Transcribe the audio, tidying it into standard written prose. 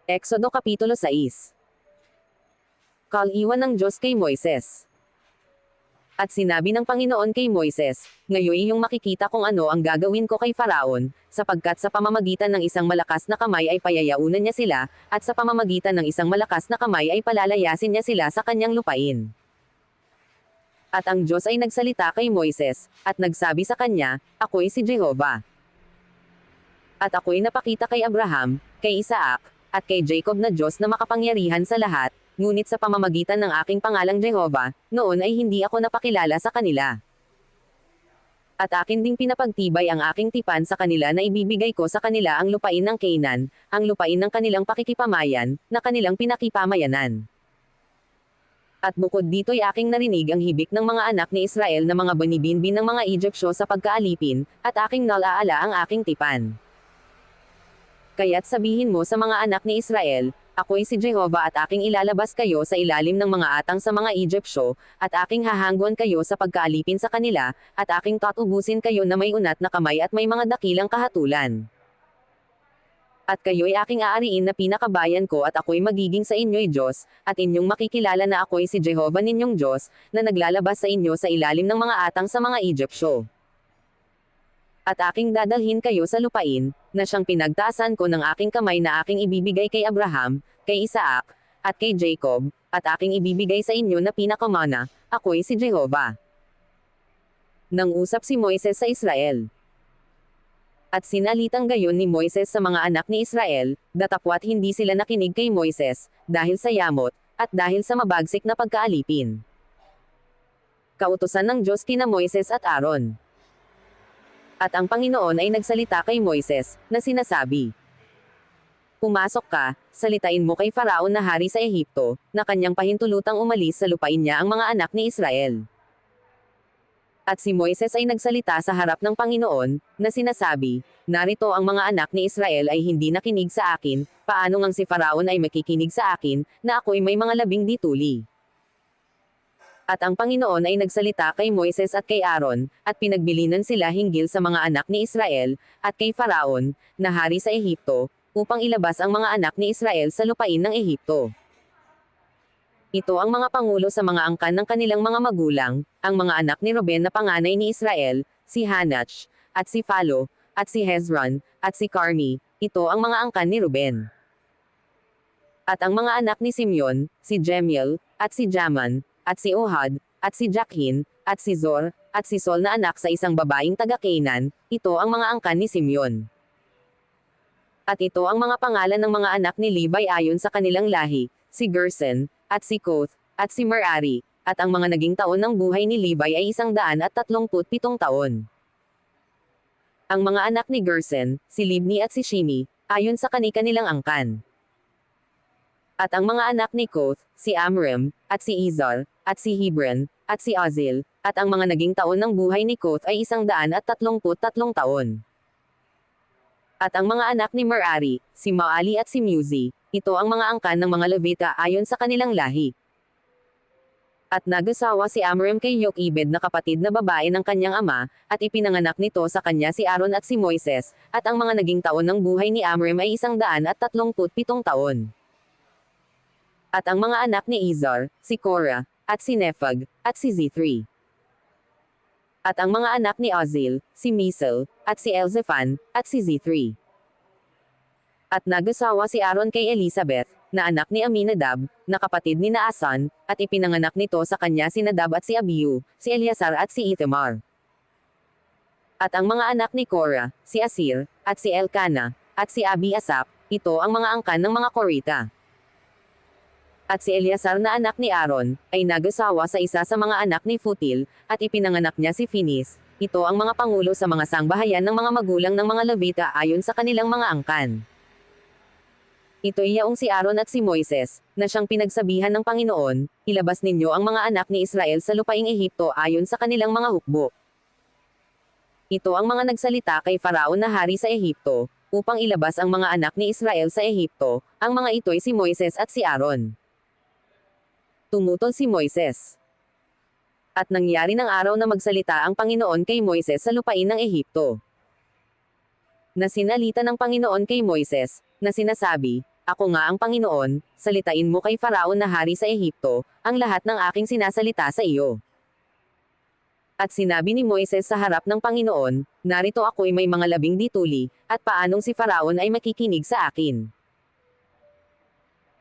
Exodo Kapitulo 6. Kaliwan ng Diyos kay Moises. At sinabi ng Panginoon kay Moises, "Ngayon iyong makikita kung ano ang gagawin ko kay Faraon, sapagkat sa pamamagitan ng isang malakas na kamay ay payayaunan niya sila, at sa pamamagitan ng isang malakas na kamay ay palalayasin niya sila sa kanyang lupain." At ang Diyos ay nagsalita kay Moises, at nagsabi sa kanya, "Ako'y si Jehovah. At ako'y napakita kay Abraham, kay Isaac, at kay Jacob na Diyos na makapangyarihan sa lahat, ngunit sa pamamagitan ng aking pangalang Jehovah, noon ay hindi ako napakilala sa kanila. At akin ding pinapagtibay ang aking tipan sa kanila na ibibigay ko sa kanila ang lupain ng Canaan, ang lupain ng kanilang pakikipamayan, na kanilang pinakipamayanan. At bukod dito'y aking narinig ang hibik ng mga anak ni Israel na mga banibinbin ng mga Egyptyo sa pagkaalipin, at aking nalaala ang aking tipan. Kaya't sabihin mo sa mga anak ni Israel, ako'y si Jehovah at aking ilalabas kayo sa ilalim ng mga atang sa mga Egyptyo, at aking hahangguan kayo sa pagkaalipin sa kanila, at aking tatubusin kayo na may unat na kamay at may mga dakilang kahatulan. At kayo'y aking aariin na pinakabayan ko at ako'y magiging sa inyo'y Diyos, at inyong makikilala na ako'y si Jehovah ninyong Diyos, na naglalabas sa inyo sa ilalim ng mga atang sa mga Egyptyo. At aking dadalhin kayo sa lupain, na siyang pinagtaasan ko ng aking kamay na aking ibibigay kay Abraham, kay Isaac, at kay Jacob, at aking ibibigay sa inyo na pinakamana, ako'y si Jehovah." Nang usap si Moises sa Israel. At sinalitang gayon ni Moises sa mga anak ni Israel, datapwat hindi sila nakinig kay Moises, dahil sa yamot, at dahil sa mabagsik na pagkaalipin. Kautusan ng Diyos kina Moises at Aaron. At ang Panginoon ay nagsalita kay Moises, na sinasabi, "Pumasok ka, salitain mo kay Faraon na hari sa Ehipto, na kanyang pahintulutang umalis sa lupain niya ang mga anak ni Israel." At si Moises ay nagsalita sa harap ng Panginoon, na sinasabi, "Narito ang mga anak ni Israel ay hindi nakinig sa akin, paano ngang si Faraon ay makikinig sa akin, na ako'y may mga labing dituli?" At ang Panginoon ay nagsalita kay Moises at kay Aaron, at pinagbilinan sila hinggil sa mga anak ni Israel, at kay Faraon, na hari sa Ehipto, upang ilabas ang mga anak ni Israel sa lupain ng Ehipto. Ito ang mga pangulo sa mga angkan ng kanilang mga magulang, ang mga anak ni Ruben na panganay ni Israel, si Hanach, at si Phalo, at si Hezron, at si Carmi, ito ang mga angkan ni Ruben. At ang mga anak ni Simeon, si Jemiel, at si Jaman, at si Ohad, at si Jachin, at si Zor, at si Sol na anak sa isang babaeng taga-Canaan, ito ang mga angkan ni Simeon. At ito ang mga pangalan ng mga anak ni Levi ayon sa kanilang lahi, si Gerson, at si Koth, at si Merari, at ang mga naging taon ng buhay ni Levi ay 137 taon. Ang mga anak ni Gerson, si Libni at si Shimi, ayon sa kani-kanilang angkan. At ang mga anak ni Koth, si Amram, at si Izar, at si Hebron, at si Ozil, at ang mga naging taon ng buhay ni Koth ay 133 taon. At ang mga anak ni Merari, si Maali at si Muzi, ito ang mga angkan ng mga Levita ayon sa kanilang lahi. At nag-asawa si Amram kay Jochebed na kapatid na babae ng kanyang ama, at ipinanganak nito sa kanya si Aaron at si Moises, at ang mga naging taon ng buhay ni Amram ay 137 taon. At ang mga anak ni Izar, si Korah, at si Nephag, at si Zithri. At ang mga anak ni Ozil, si Misal, at si Elzaphan, at si Zithri. At nag-asawa si Aaron kay Elizabeth, na anak ni Aminadab, na kapatid ni Naasan, at ipinanganak nito sa kanya si Nadab at si Abihu, si Eleazar at si Ithamar. At ang mga anak ni Korah, si Asir, at si Elkana, at si Abiasap, ito ang mga angkan ng mga Korita. At si Eleazar na anak ni Aaron, ay nag-asawa sa isa sa mga anak ni Futil, at ipinanganak niya si Finis, ito ang mga pangulo sa mga sangbahayan ng mga magulang ng mga Levita ayon sa kanilang mga angkan. Ito'y yaong si Aaron at si Moises, na siyang pinagsabihan ng Panginoon, ilabas ninyo ang mga anak ni Israel sa lupaing Ehipto ayon sa kanilang mga hukbo. Ito ang mga nagsalita kay Faraon na hari sa Ehipto, upang ilabas ang mga anak ni Israel sa Ehipto, ang mga ito'y si Moises at si Aaron. Tumutol si Moises. At nangyari ng araw na magsalita ang Panginoon kay Moises sa lupain ng Ehipto. Na sinalita ng Panginoon kay Moises, na sinasabi, Ako nga ang Panginoon, salitain mo kay Faraon na hari sa Ehipto, ang lahat ng aking sinasalita sa iyo. At sinabi ni Moises sa harap ng Panginoon, narito ako'y may mga 12 tuli, at paanong si Faraon ay makikinig sa akin?